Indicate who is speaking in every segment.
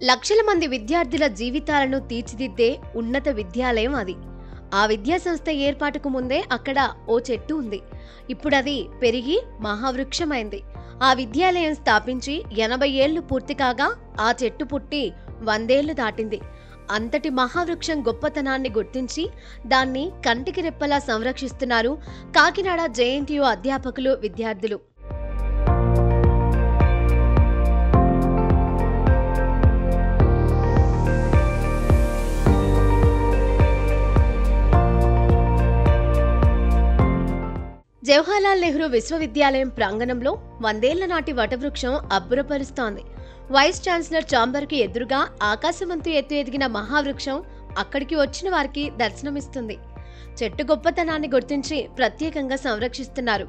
Speaker 1: లక్షల మంది విద్యార్థుల జీవితాలను తీర్చిదిద్దే ఉన్నత విద్యాలయం అది. ఆ విద్యా సంస్థ ఏర్పాటుకు ముందే అక్కడ ఓ చెట్టు ఉంది. ఇప్పుడది పెరిగి మహావృక్షమైంది. ఆ విద్యాలయం స్థాపించి 80 ఏళ్లు పూర్తి కాగా ఆ చెట్టు పుట్టి 100 ఏళ్లు దాటింది. అంతటి మహావృక్షం గొప్పతనాన్ని గుర్తించి దాన్ని కంటికి రెప్పలా సంరక్షిస్తున్నారు కాకినాడ జేఎన్టీయూ అధ్యాపకులు, విద్యార్థులు. జవహర్లాల్ నెహ్రూ విశ్వవిద్యాలయం ప్రాంగణంలో 100 ఏళ్ల నాటి వటవృక్షం అబ్బురపరుస్తోంది. వైస్ ఛాన్సలర్ ఛాంబర్కి ఎదురుగా ఆకాశమంతు ఎత్తు ఎదిగిన మహావృక్షం అక్కడికి వచ్చిన వారికి దర్శనమిస్తుంది. చెట్టు గొప్పతనాన్ని గుర్తించి ప్రత్యేకంగా సంరక్షిస్తున్నారు.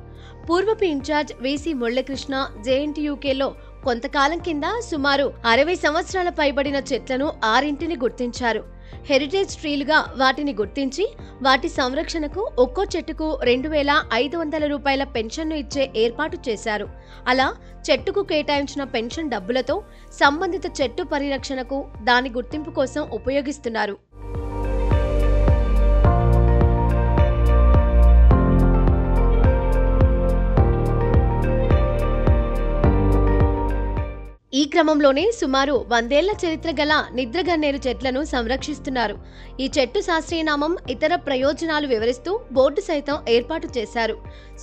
Speaker 1: పూర్వపు ఇన్ఛార్జ్ వీసీ మురళీకృష్ణ జేఎన్టీయూకేలో కొంతకాలం కింద సుమారు 60 సంవత్సరాల పైబడిన చెట్లను 6 గుర్తించారు. హెరిటేజ్ ట్రీలుగా వాటిని గుర్తించి వాటి సంరక్షణకు ఒక్కో చెట్టుకు 2,500 రూపాయల పెన్షన్ను ఇచ్చే ఏర్పాటు చేశారు. అలా చెట్టుకు కేటాయించిన పెన్షన్ డబ్బులతో సంబంధిత చెట్టు పరిరక్షణకు, దాని గుర్తింపు కోసం ఉపయోగిస్తున్నారు. ఈ క్రమంలోనే సుమారు 100 ఏళ్ల చరిత్ర గల నిద్రగన్నేరు చెట్లను సంరక్షిస్తున్నారు. ఈ చెట్టు శాస్త్రీయనామం, ఇతర ప్రయోజనాలు వివరిస్తూ బోర్డు సైతం ఏర్పాటు చేశారు.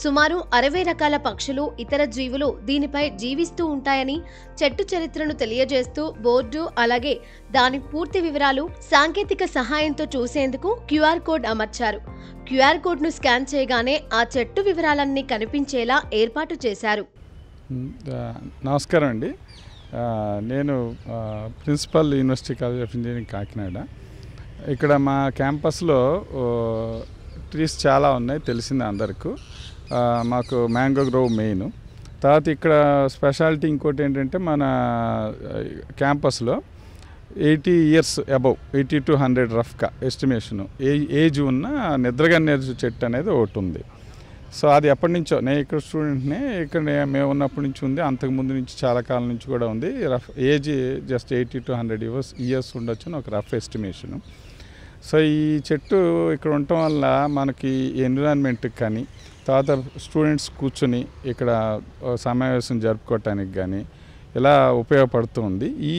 Speaker 1: సుమారు 60 రకాల పక్షులు, ఇతర జీవులు దీనిపై జీవిస్తూ ఉంటాయని చెట్టు చరిత్రను తెలియజేస్తూ బోర్డు, అలాగే దాని పూర్తి వివరాలు సాంకేతిక సహాయంతో చూసేందుకు క్యూఆర్ కోడ్ అమర్చారు. క్యూఆర్ కోడ్ను స్కాన్ చేయగానే ఆ చెట్టు వివరాలన్నీ కనిపించేలా ఏర్పాటు చేశారు.
Speaker 2: నమస్కారం అండి. నేను principal university college of engineering Kakinada. ఇక్కడ మా క్యాంపస్లో ట్రీస్ చాలా ఉన్నాయి, తెలిసింది అందరికీ. మాకు మ్యాంగో గ్రోవ్ మెయిన్. తర్వాత ఇక్కడ స్పెషాలిటీ ఇంకోటి ఏంటంటే, మన క్యాంపస్లో 80 years అబవ్, 80 to 100 రఫ్గా ఎస్టిమేషను ఏజ్ ఉన్న నిద్రగన్నేరు చెట్టు అనేది ఒకటి ఉంది. సో అది ఎప్పటి నుంచో, నేను ఇక్కడ స్టూడెంట్ని, ఇక్కడ మేము ఉన్నప్పటి నుంచి ఉంది, అంతకుముందు నుంచి చాలా కాలం నుంచి కూడా ఉంది. Rough age just 80 to 100 years ఉండొచ్చు అని ఒక రఫ్ ఎస్టిమేషను. సో ఈ చెట్టు ఇక్కడ ఉండటం వల్ల మనకి ఎన్విరాన్మెంట్కి కానీ, తర్వాత స్టూడెంట్స్ కూర్చొని ఇక్కడ సమావేశం జరుపుకోవటానికి కానీ ఇలా ఉపయోగపడుతుంది. ఈ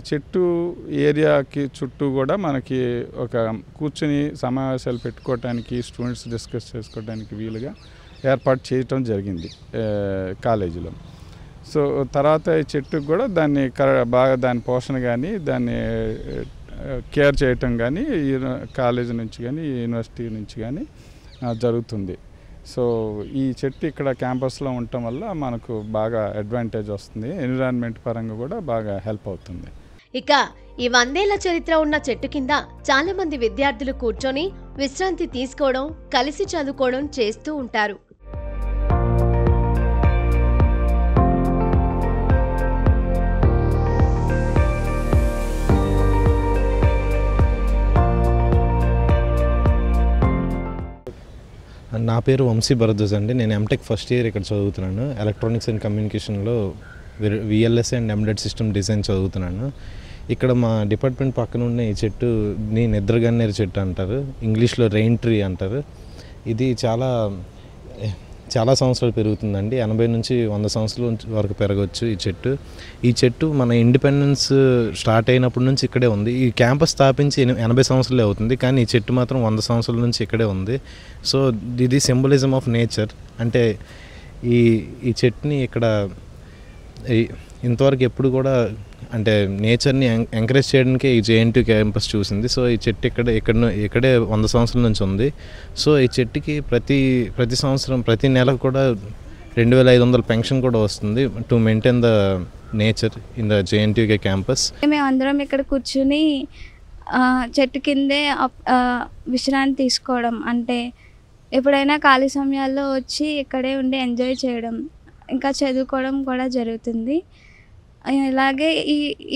Speaker 2: చెట్టు ఏరియాకి చుట్టూ కూడా మనకి ఒక కూర్చొని సమావేశాలు పెట్టుకోవటానికి, స్టూడెంట్స్ డిస్కస్ చేసుకోవడానికి వీలుగా ఏర్పాటు చేయటం జరిగింది కాలేజీలో. సో తర్వాత ఈ చెట్టుకు కూడా దాన్ని బాగా దాని పోషణ కానీ, దాన్ని కేర్ చేయటం కానీ కాలేజీ నుంచి కానీ, యూనివర్సిటీ నుంచి కానీ జరుగుతుంది. సో ఈ చెట్టు ఇక్కడ క్యాంపస్లో ఉండటం వల్ల మనకు బాగా అడ్వాంటేజ్ వస్తుంది, ఎన్విరాన్మెంట్ పరంగా కూడా బాగా హెల్ప్ అవుతుంది.
Speaker 1: ఇక ఈ 100 ఏళ్ల చరిత్ర ఉన్న చెట్టు కింద చాలా మంది విద్యార్థులు కూర్చొని విశ్రాంతి తీసుకోవడం, కలిసి చదువుకోవడం చేస్తూ ఉంటారు.
Speaker 3: నా పేరు వంశీ భరద్వాజ్ అండి. నేను ఎంటెక్ ఫస్ట్ ఇయర్ ఇక్కడ చదువుతున్నాను. ఎలక్ట్రానిక్స్ అండ్ కమ్యూనికేషన్లో VLS and embedded system design చదువుతున్నాను. ఇక్కడ మా డిపార్ట్మెంట్ పక్కన ఉన్న ఈ చెట్టుని నిద్రగన్నేరు చెట్టు అంటారు, ఇంగ్లీష్లో రెయిన్ ట్రీ అంటారు. ఇది చాలా సంవత్సరాలు పెరుగుతుందండి. 80 నుంచి 100 సంవత్సరాల వరకు పెరగవచ్చు ఈ చెట్టు మన ఇండిపెండెన్స్ స్టార్ట్ అయినప్పటి నుంచి ఇక్కడే ఉంది. ఈ క్యాంపస్ స్థాపించి 80 సంవత్సరాలే అవుతుంది, కానీ ఈ చెట్టు మాత్రం 100 సంవత్సరాల నుంచి ఇక్కడే ఉంది. సో ఇది సింబలిజం ఆఫ్ నేచర్. అంటే ఈ చెట్టుని ఇక్కడ ఇంతవరకు ఎప్పుడు కూడా, అంటే నేచర్ని ఎంకరేజ్ చేయడానికి ఈ జేఎన్టీయూ క్యాంపస్ చూసింది. సో ఈ చెట్టు ఇక్కడే 100 సంవత్సరాల నుంచి ఉంది. సో ఈ చెట్టుకి ప్రతి సంవత్సరం, ప్రతి నెల కూడా 2,500 పెన్షన్ కూడా వస్తుంది to maintain the nature in the JNTU campus.
Speaker 4: మేమందరం ఇక్కడ కూర్చుని చెట్టు కిందే విశ్రాంతి తీసుకోవడం, అంటే ఎప్పుడైనా ఖాళీ సమయాల్లో వచ్చి ఇక్కడే ఉండి ఎంజాయ్ చేయడం, ఇంకా చదువుకోవడం కూడా జరుగుతుంది. ఇలాగే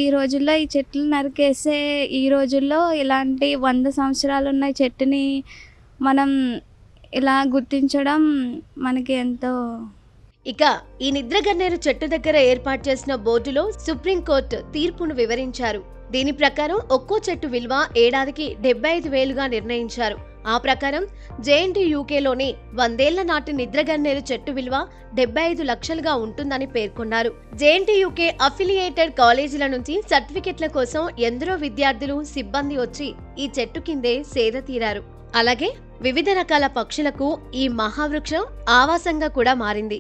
Speaker 4: ఈ రోజుల్లో ఈ చెట్లు నరికేసే ఈ రోజుల్లో ఇలాంటి 100 సంవత్సరాలు ఉన్న చెట్టుని మనం ఇలా గుర్తించడం మనకి ఎంతో
Speaker 1: ఇక ఈ నిద్రగన్నేరు చెట్టు దగ్గర ఏర్పాటు చేసిన బోర్డులో సుప్రీంకోర్టు తీర్పును వివరించారు. దీని ప్రకారం ఒక్కో చెట్టు విలువ ఏడాదికి 75,000గా నిర్ణయించారు. ఆ ప్రకారం JNTUKలోని 100 ఏళ్ల నాటి నిద్రగన్నేరు చెట్టు విలువ 75 లక్షలుగా ఉంటుందని పేర్కొన్నారు. JNTUK అఫిలియేటెడ్ కాలేజీల నుంచి సర్టిఫికెట్ల కోసం ఎందరో విద్యార్థులు, సిబ్బంది వచ్చి ఈ చెట్టు కిందే సేద తీరారు. అలాగే వివిధ రకాల పక్షులకు ఈ మహావృక్షం ఆవాసంగా కూడా మారింది.